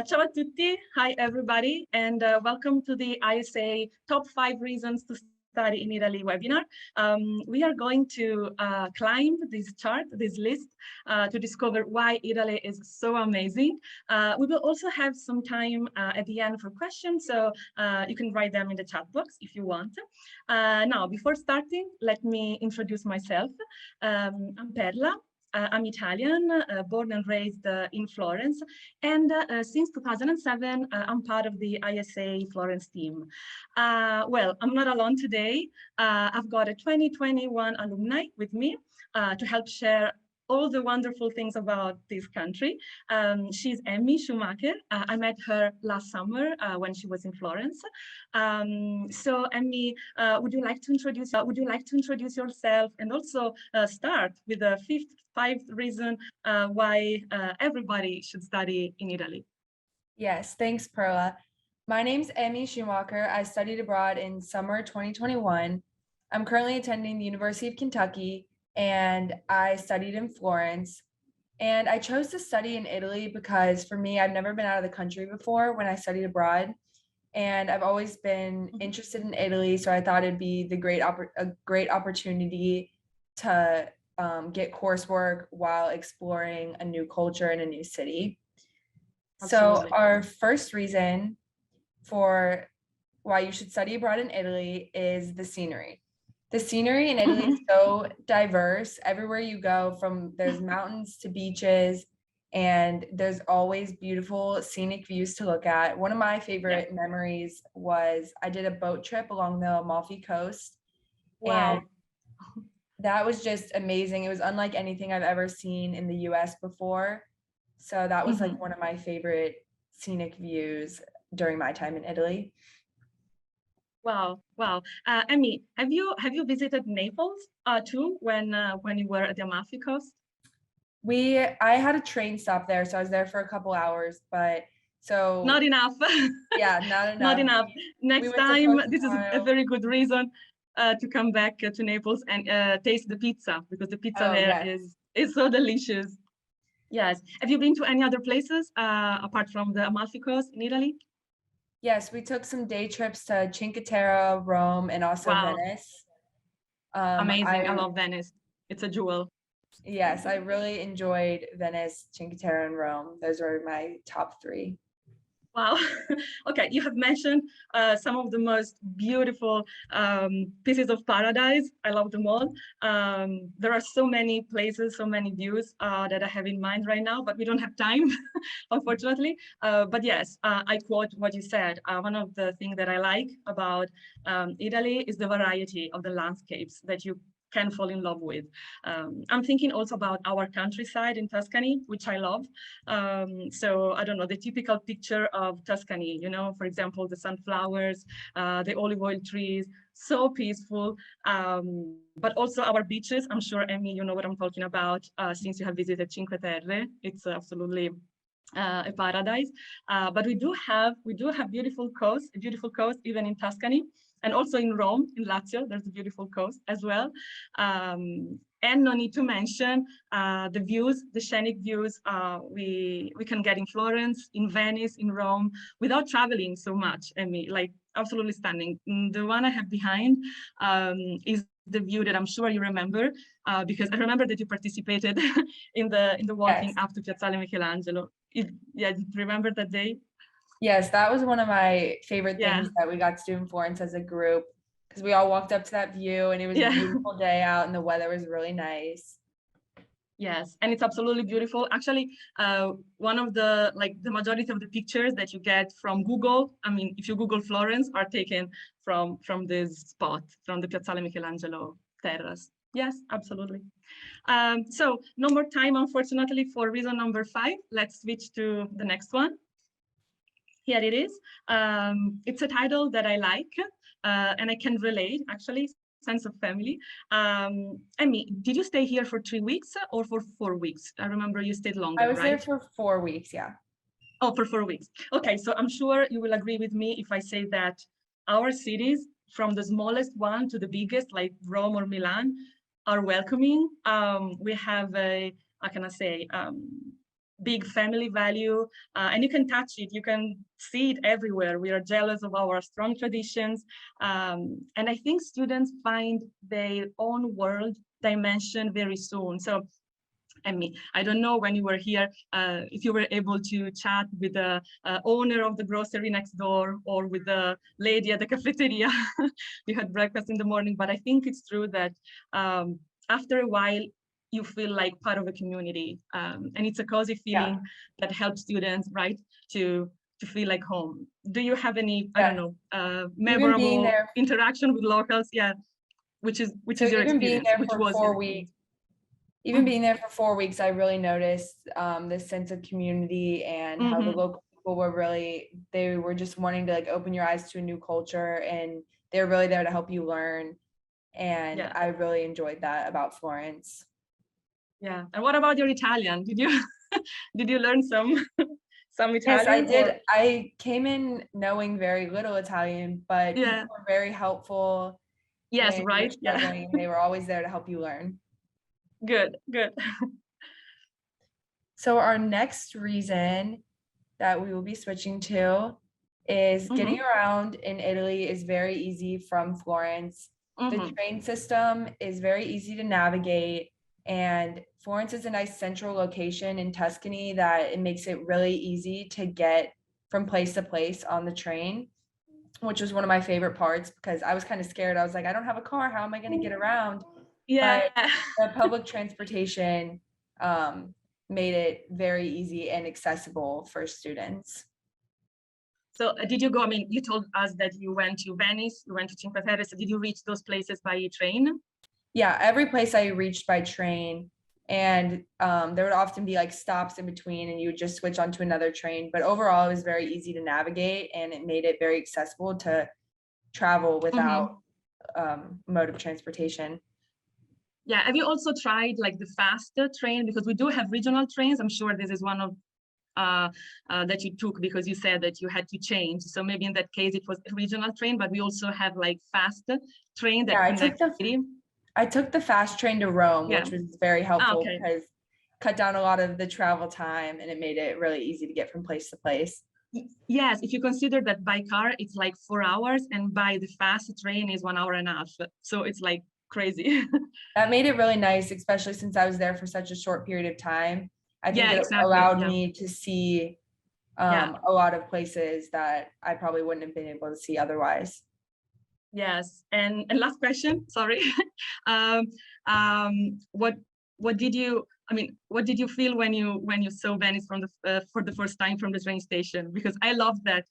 Ciao a tutti. Hi, everybody, and welcome to the ISA Top 5 Reasons to Study in Italy webinar. We are going to climb this chart, this list, to discover why Italy is so amazing. We will also have some time at the end for questions, so you can write them in the chat box if you want. Now, before starting, let me introduce myself. I'm Perla. I'm Italian, born and raised in Florence, and since 2007, I'm part of the ISA Florence team. Well, I'm not alone today. I've got a 2021 alumni with me to help share all the wonderful things about this country. She's Emme Schumacher. I met her last summer when she was in Florence. So Emme, would you like to introduce yourself and also start with the fifth reason why everybody should study in Italy? Yes, thanks, Perla. My name's Emme Schumacher. I studied abroad in summer 2021. I'm currently attending the University of Kentucky, and I studied in Florence. And I chose to study in Italy because for me, I've never been out of the country before when I studied abroad. And I've always been interested in Italy, so I thought it'd be a great opportunity to get coursework while exploring a new culture in a new city. Absolutely. So our first reason for why you should study abroad in Italy is the scenery. The scenery in Italy is so diverse. Everywhere you go, from there's mountains to beaches, and there's always beautiful scenic views to look at. One of my favorite memories was I did a boat trip along the Amalfi Coast, and Wow. that was just amazing. It was unlike anything I've ever seen in the US before. So that was like one of my favorite scenic views during my time in Italy. Wow, wow. Emme, have you visited Naples too when you were at the Amalfi Coast? I had a train stop there, so I was there for a couple hours, but Not so enough. yeah, not Not enough. enough. We Next went to time, Costa this is a Tile. very good reason to come back to Naples and taste the pizza because the pizza Oh there yes. is so delicious. Yes. Have you been to any other places apart from the Amalfi Coast in Italy? Yes, we took some day trips to Cinque Terre, Rome, and also Wow, Venice. amazing. I I love Venice. It's a jewel. Yes, I really enjoyed Venice, Cinque Terre, and Rome. Those were my top three. Wow. Okay, you have mentioned some of the most beautiful pieces of paradise. I love them all. There are so many places, so many views that I have in mind right now, but we don't have time, unfortunately. But yes, I quote what you said. One of the things that I like about Italy is the variety of the landscapes that you can fall in love with. I'm thinking also about our countryside in Tuscany, which I love. So I don't know, the typical picture of Tuscany, you know, for example, the sunflowers, the olive oil trees, so peaceful, but also our beaches. I'm sure, Emme, you know what I'm talking about since you have visited Cinque Terre. It's absolutely a paradise. But we do have beautiful coast even in Tuscany, and also in Rome, in Lazio, there's a beautiful coast as well. And no need to mention the views, the scenic views we can get in Florence, in Venice, in Rome, without traveling so much. I mean, like absolutely stunning. The one I have behind is the view that I'm sure you remember, because I remember that you participated in the walking Yes. up to Piazzale Michelangelo. Yeah, do you remember that day? Yes, that was one of my favorite Yeah, things that we got to do in Florence as a group because we all walked up to that view and it was a yeah. beautiful day out and the weather was really nice. Yes, and it's absolutely beautiful. Actually, one of the majority of the pictures that you get from Google, I mean, if you Google Florence, are taken from this spot, from the Piazzale Michelangelo terrace. Yes, absolutely. So no more time, unfortunately, for reason number 5. Let's switch to the next one. Here it is. It's a title that I like, and I can relate, actually, sense of family. Emmy, did you stay here for 3 weeks or for 4 weeks? I remember you stayed I longer, was there right? for 4 weeks, yeah. Oh, for 4 weeks. Okay, so I'm sure you will agree with me if I say that our cities, from the smallest one to the biggest, like Rome or Milan, are welcoming. We have a, how can I say, big family value, and you can touch it, you can see it everywhere. We are jealous of our strong traditions, and I think students find their own world dimension very soon. So Emmy, I don't know when you were here, if you were able to chat with the owner of the grocery next door or with the lady at the cafeteria. We had breakfast in the morning, but I think it's true that after a while, you feel like part of a community, and it's a cozy feeling that helps students, right, to feel like home. Do you have any, I don't know, memorable interaction with locals? Yeah, which is your experience? Which was your experience? Even being there for 4 weeks, I really noticed this sense of community and how the local people were really, they were just wanting to like open your eyes to a new culture, and they're really there to help you learn. And I really enjoyed that about Florence. Yeah. And what about your Italian? Did you did you learn some Italian? Yes, I did. I came in knowing very little Italian, but people were very helpful. Yes, right. Yeah. They were always there to help you learn. Good, good. So our next reason that we will be switching to is getting around in Italy is very easy from Florence. The train system is very easy to navigate, and Florence is a nice central location in Tuscany that it makes it really easy to get from place to place on the train, which was one of my favorite parts because I was kind of scared. I was like, I don't have a car. How am I going to get around? Yeah. But the public transportation made it very easy and accessible for students. So did you go, I mean, you told us that you went to Venice, you went to Cinque Terre, so did you reach those places by train? Yeah, every place I reached by train, and there would often be like stops in between and you would just switch onto another train. But overall, it was very easy to navigate and it made it very accessible to travel without mode of transportation. Yeah, have you also tried like the faster train? Because we do have regional trains. I'm sure this is one of that you took because you said that you had to change. So maybe in that case, it was a regional train, but we also have like faster train that connects the city. I took the fast train to Rome, which was very helpful because cut down a lot of the travel time and it made it really easy to get from place to place. Yes, if you consider that by car, it's like 4 hours and by the fast train is 1 hour and a half. So it's like crazy. That made it really nice, especially since I was there for such a short period of time. I think it allowed me to see a lot of places that I probably wouldn't have been able to see otherwise. Yes, and last question, sorry. What did you, I mean, what did you feel when you saw Venice from the for the first time from the train station? Because I love that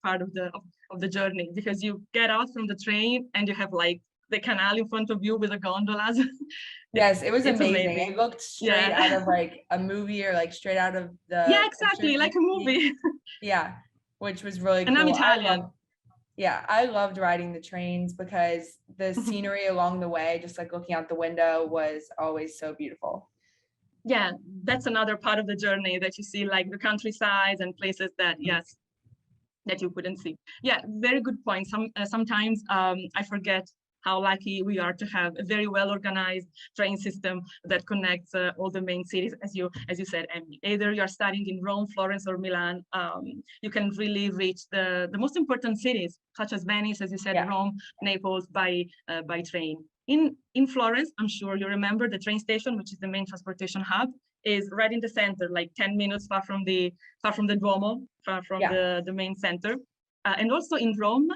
part of the journey, because you get out from the train and you have like the canal in front of you with the gondolas. Yes, it was amazing. It looked straight out of like a movie or like straight out of the exactly, like a movie. Yeah, which was really cool. And I'm Italian. I loved riding the trains because the scenery along the way, just like looking out the window, was always so beautiful. Yeah, that's another part of the journey that you see, like the countryside and places that, that you couldn't see. Yeah, very good point. Sometimes I forget how lucky we are to have a very well-organized train system that connects all the main cities, as you said, Emily. Either you're studying in Rome, Florence, or Milan, you can really reach the most important cities, such as Venice, as you said, Rome, Naples, by train. In Florence, I'm sure you remember the train station, which is the main transportation hub, is right in the center, like 10 minutes far from the Duomo, far from the main center. And also in Rome,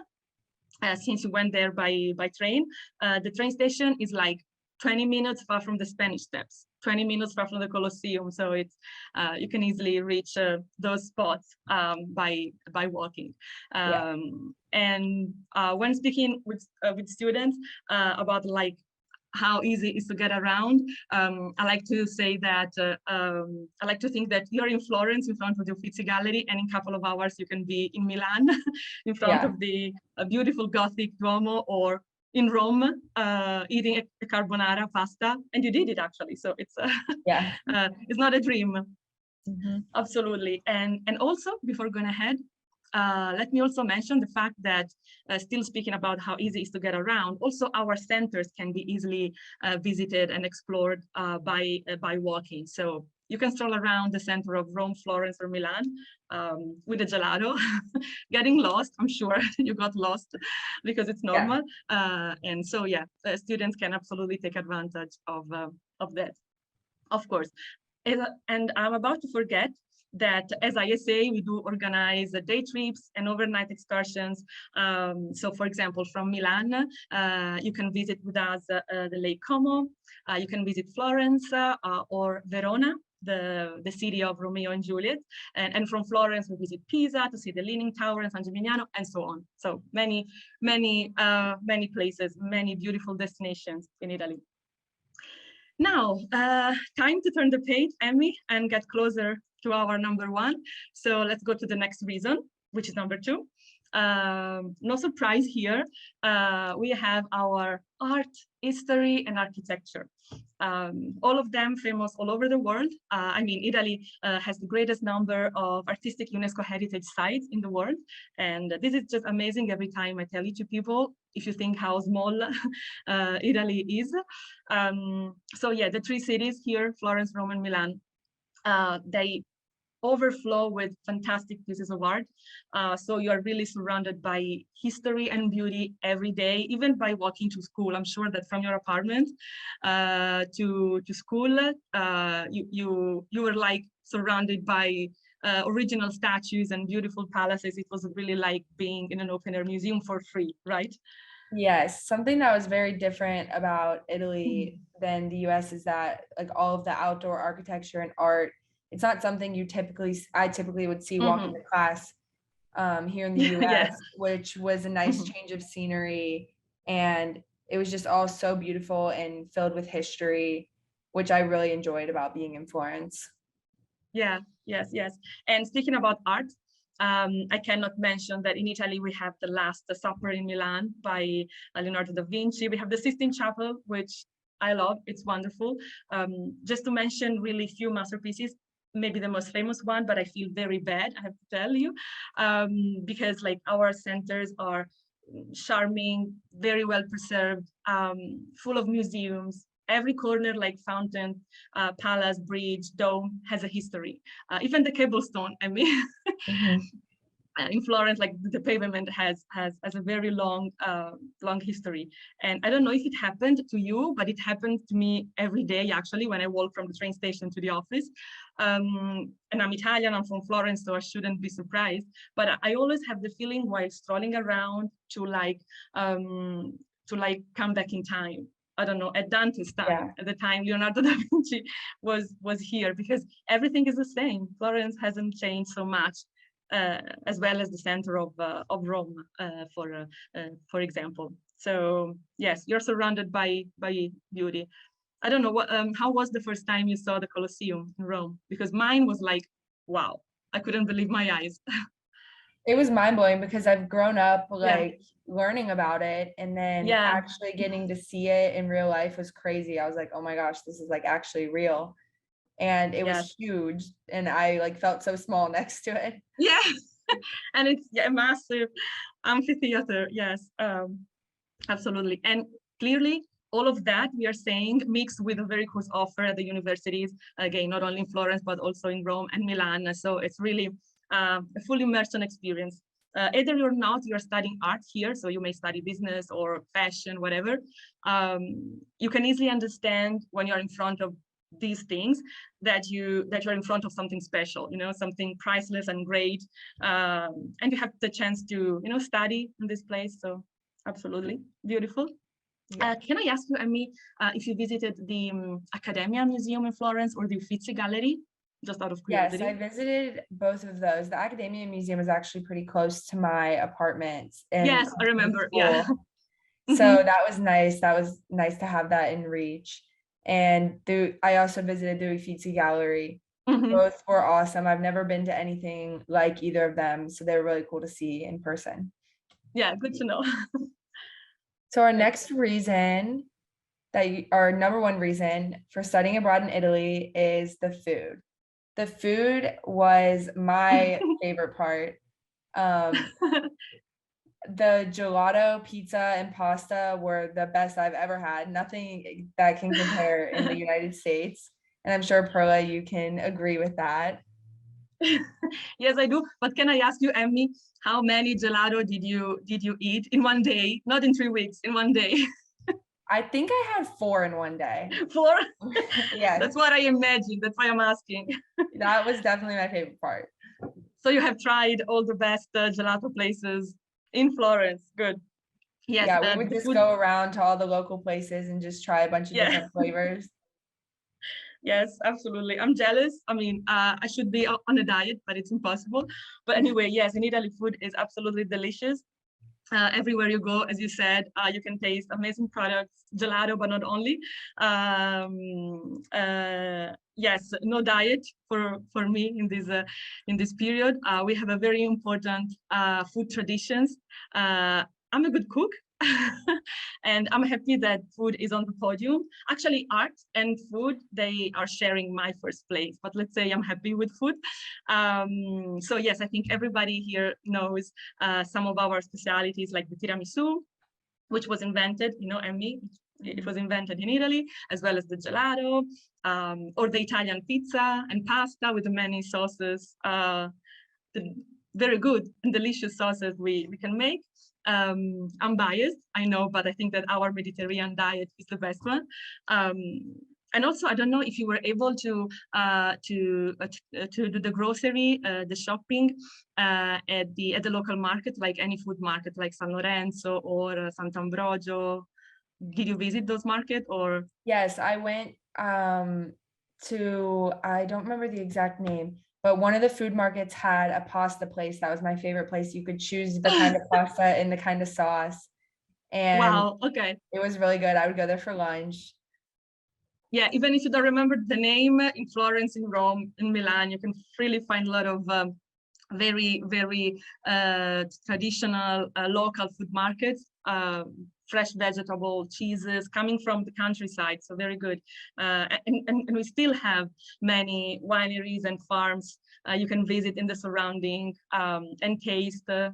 since you went there by train, the train station is like 20 minutes far from the Spanish Steps, 20 minutes far from the Colosseum. So it's you can easily reach those spots by walking. And when speaking with students about like how easy it is to get around, I like to say that I like to think that you're in Florence in front of the Uffizi Gallery, and in a couple of hours you can be in Milan in front of the beautiful Gothic Duomo, or in Rome eating a carbonara pasta, and you did it actually. So it's it's not a dream. Absolutely. And also, before going ahead, let me also mention the fact that still speaking about how easy it is to get around, also our centers can be easily visited and explored by walking. So You can stroll around the center of Rome, Florence, or Milan with a gelato, getting lost. I'm sure you got lost because it's normal. And so, yeah, students can absolutely take advantage of that, of course. And I'm about to forget that as ISA, we do organize day trips and overnight excursions. So for example, from Milan, you can visit with us the Lake Como, you can visit Florence or Verona, the city of Romeo and Juliet. And from Florence, we visit Pisa to see the Leaning Tower and San Gimignano and so on. So many places, many beautiful destinations in Italy. Now, time to turn the page, Emme, and get closer to our number one. So let's go to the next reason, which is number two. No surprise here, we have our art, history, and architecture. All of them famous all over the world. I mean, Italy has the greatest number of artistic UNESCO heritage sites in the world. And this is just amazing every time I tell it to people, if you think how small Italy is. So yeah, the three cities here, Florence, Rome, and Milan, they overflow with fantastic pieces of art. So you are really surrounded by history and beauty every day, even by walking to school. I'm sure that from your apartment to school, you were like surrounded by original statues and beautiful palaces. It was really like being in an open air museum for free, right? Yes, something that was very different about Italy than the US is that like all of the outdoor architecture and art, it's not something I typically would see walking to class here in the US, Yes. which was a nice change of scenery. And it was just all so beautiful and filled with history, which I really enjoyed about being in Florence. Yeah, yes. And speaking about art, I cannot mention that in Italy we have the Last Supper in Milan by Leonardo da Vinci. We have the Sistine Chapel, which I love. It's wonderful. Just to mention really few masterpieces, maybe the most famous one, but I feel very bad, I have to tell you, because like our centers are charming, very well preserved, full of museums. Every corner, like fountain, palace, bridge, dome, has a history. Even the cobblestone, I mean, in Florence, like the pavement has a very long history. And I don't know if it happened to you, but it happened to me every day, actually, when I walk from the train station to the office. And I'm Italian, I'm from Florence, so I shouldn't be surprised. But I always have the feeling while strolling around to come back in time. I don't know, at Dante's time, at the time Leonardo da Vinci was here, because everything is the same. Florence hasn't changed so much. As well as the center of Rome, for example. So yes, you're surrounded by beauty. I don't know what. How was the first time you saw the Colosseum in Rome? Because mine was like, wow, I couldn't believe my eyes. It was mind-blowing because I've grown up like learning about it, and then actually getting to see it in real life was crazy. I was like, oh my gosh, this is like actually real. And it was huge, and I like felt so small next to it. Yeah, and it's a massive amphitheater. Yes, absolutely. And clearly, all of that we are saying mixed with a very course offer at the universities, again, not only in Florence, but also in Rome and Milan. So it's really a full immersion experience. Either you're not, you're studying art here, so you may study business or fashion, whatever. You can easily understand when you're in front of these things that you're in front of something special, something priceless and great, and you have the chance to study in this place. So absolutely beautiful. Can I ask you, Emme, if you visited the Accademia Museum in Florence or the Uffizi Gallery, just out of curiosity? Yes, I visited both of those. The Accademia Museum is actually pretty close to my apartment. Yes, I remember. Yeah. So that was nice. That was nice to have that in reach. And I also visited the Uffizi Gallery. Both were awesome. I've never been to anything like either of them, so they're really cool to see in person. Yeah, good to know. So our next reason, our number one reason for studying abroad in Italy is the food. The food was my favorite part. The gelato, pizza, and pasta were the best I've ever had. Nothing that can compare in the United States. And I'm sure, Perla, you can agree with that. Yes, I do. But can I ask you, Emmy, how many gelato did you eat in one day? Not in 3 weeks, in one day. I think I had 4 in one day. 4? Yes, That's what I imagine. That's why I'm asking. that was definitely my favorite part. So you have tried all the best gelato places in Florence. Good. Yes, Yeah, we would the just food. go around to all the local places and just try a bunch of Yeah. different flavors. Yes, absolutely. I'm jealous. I mean, I should be on a diet, but it's impossible. But anyway, yes, in Italy, food is absolutely delicious. Everywhere you go, as you said, you can taste amazing products, gelato, but not only. Yes, no diet for me in this period. We have a very important food traditions. I'm a good cook. And I'm happy that food is on the podium. Actually, art and food, they are sharing my first place, but let's say I'm happy with food. So yes, I think everybody here knows some of our specialities like the tiramisu, which was invented, Emmy, it was invented in Italy, as well as the gelato, or the Italian pizza and pasta with the many sauces, the very good and delicious sauces we can make. I'm biased, I know, but I think that our Mediterranean diet is the best one. And also, I don't know if you were able to do the grocery, the shopping at the local market, like any food market, like San Lorenzo or Sant'Ambrogio. Did you visit those markets or? Yes, I went to, I don't remember the exact name, but one of the food markets had a pasta place. That was my favorite place. You could choose the kind of pasta and the kind of sauce. And Wow, okay. it was really good. I would go there for lunch. Yeah, even if you don't remember the name, in Florence, in Rome, in Milan, you can really find a lot of very, very traditional local food markets, fresh vegetable, cheeses coming from the countryside. So very good. And we still have many wineries and farms you can visit in the surrounding and taste the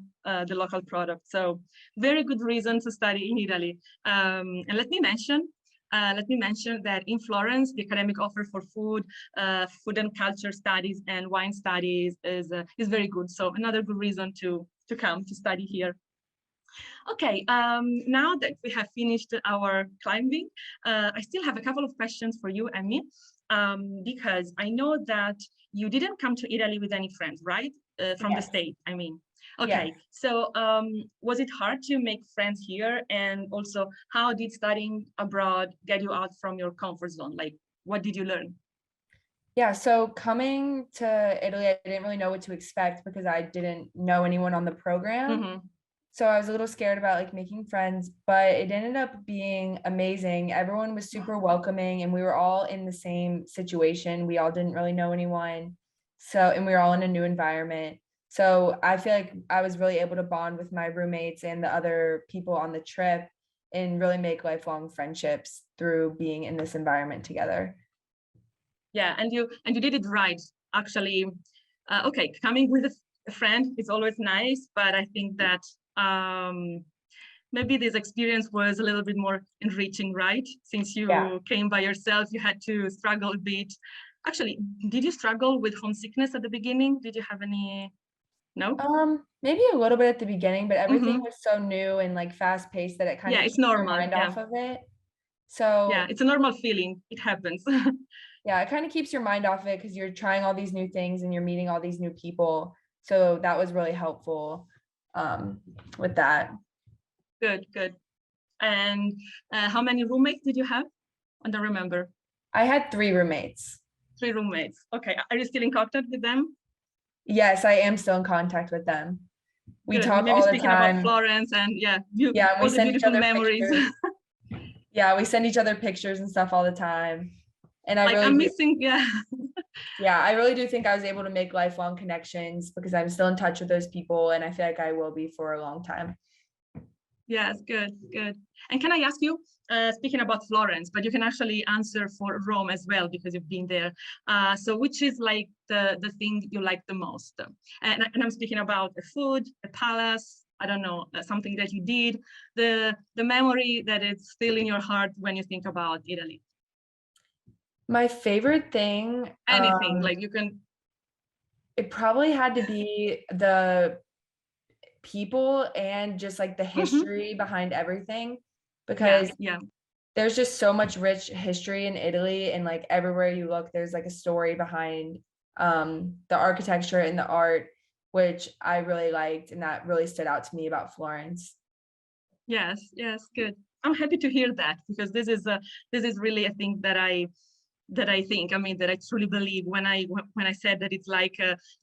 local product. So very good reason to study in Italy. And let me mention that in Florence, the academic offer for food and culture studies and wine studies is very good. So another good reason to come to study here. Okay, now that we have finished our climbing, I still have a couple of questions for you, Emmy, because I know that you didn't come to Italy with any friends, right? From the Yes. State, I mean. Yes. Okay, so was it hard to make friends here? And also, how did studying abroad get you out from your comfort zone? Like, what did you learn? Yeah, so coming to Italy, I didn't really know what to expect because I didn't know anyone on the program. Mm-hmm. So I was a little scared about like making friends, but it ended up being amazing. Everyone was super welcoming and we were all in the same situation. We all didn't really know anyone. So, and we were all in a new environment. So I feel like I was really able to bond with my roommates and the other people on the trip and really make lifelong friendships through being in this environment together. Yeah, and you did it right. Actually, okay, coming with a friend is always nice, but I think that maybe this experience was a little bit more enriching, right? Since Yeah. you came by yourself, you had to struggle a bit. Actually, did you struggle with homesickness at the beginning? Did you have any? No? Maybe a little bit at the beginning, but everything Mm-hmm. was so new and like fast paced that it kind Yeah, of it's keeps your normal. mind Yeah, off of it. yeah, So it's a normal feeling. It happens. yeah, it kind of keeps your mind off of it because you're trying all these new things and you're meeting all these new people. So that was really helpful with that. Good, good. And how many roommates did you have? I don't remember. I had 3 roommates. 3 roommates. Okay, are you still in contact with them? Yes, I am still in contact with them. We Good. talk Maybe all the speaking about time. Florence and yeah, Yeah, and we all the send each beautiful other memories. pictures. Yeah, we send each other pictures and stuff all the time. And I Like really I'm do, missing, yeah. yeah, I really do think I was able to make lifelong connections because I'm still in touch with those people and I feel like I will be for a long time. Yes, good, good. And can I ask you, speaking about Florence, but you can actually answer for Rome as well because you've been there. So which is like the thing you like the most? And I'm speaking about the food, the palace, I don't know, something that you did, the memory that is still in your heart when you think about Italy. My favorite thing, Anything, like you can. it probably had to be the people and just like the Mhm. history behind everything, Yeah, because yeah. there's just so much rich history in Italy, and like everywhere you look, there's like a story behind the architecture and the art, which I really liked, and that really stood out to me about Florence. Yes, yes, good. I'm happy to hear that because this is really a thing that I think, I mean, that I truly believe when I said that it's like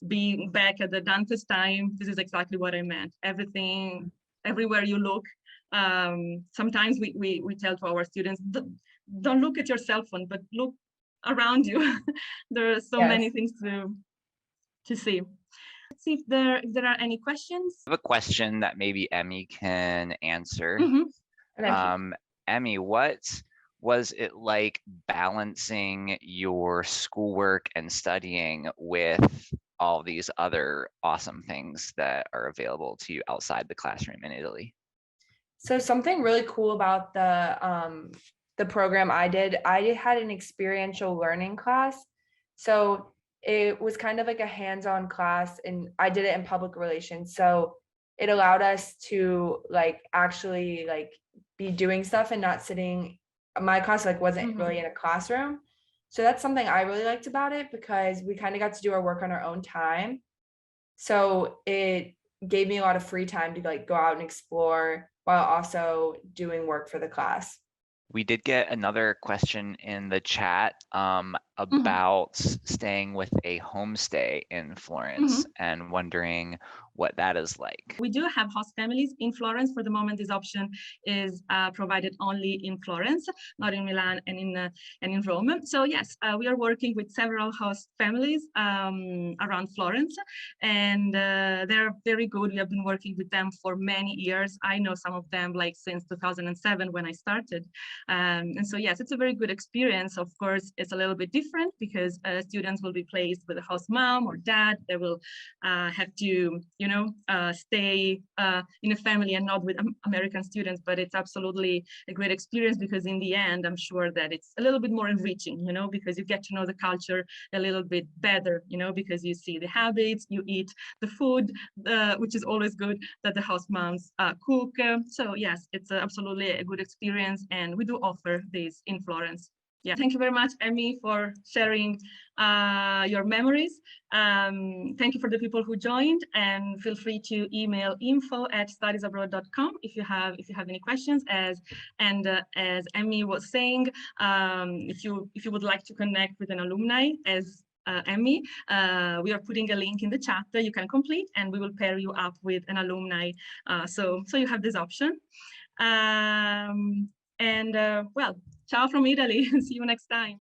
being back at the Dante's time. This is exactly what I meant. Everything, everywhere you look. Sometimes we tell to our students, don't look at your cell phone, but look around you. There are so Yes. many things to see. Let's see if there are any questions. I have a question that maybe Emmy can answer. Mhm. Okay. Emmy, what was it like balancing your schoolwork and studying with all these other awesome things that are available to you outside the classroom in Italy? So something really cool about the program I had an experiential learning class. So it was kind of like a hands-on class, and I did it in public relations. So it allowed us to like actually like be doing stuff and not sitting. My class like wasn't really in a classroom. So that's something I really liked about it, because we kind of got to do our work on our own time. So it gave me a lot of free time to like go out and explore while also doing work for the class. We did get another question in the chat Mhm. about staying with a homestay in Florence Mhm. and wondering what that is like. We do have host families in Florence. For the moment, this option is provided only in Florence, not in Milan and in Rome. So yes, we are working with several host families around Florence, and they're very good. We have been working with them for many years. I know some of them like since 2007 when I started. And so yes, it's a very good experience. Of course, it's a little bit different because students will be placed with a host mom or dad. They will have to, stay in a family and not with American students. But it's absolutely a great experience because in the end, I'm sure that it's a little bit more enriching, because you get to know the culture a little bit better, because you see the habits, you eat the food, which is always good that the house moms cook. So yes, it's absolutely a good experience, and we do offer this in Florence. Yeah, thank you very much, Emmy, for sharing your memories. Thank you for the people who joined, and feel free to email info@studiesabroad.com if you have any questions. As Emmy was saying, if you would like to connect with an alumni as Emmy, we are putting a link in the chat that you can complete, and we will pair you up with an alumni. So you have this option. Well, ciao from Italy. See you next time.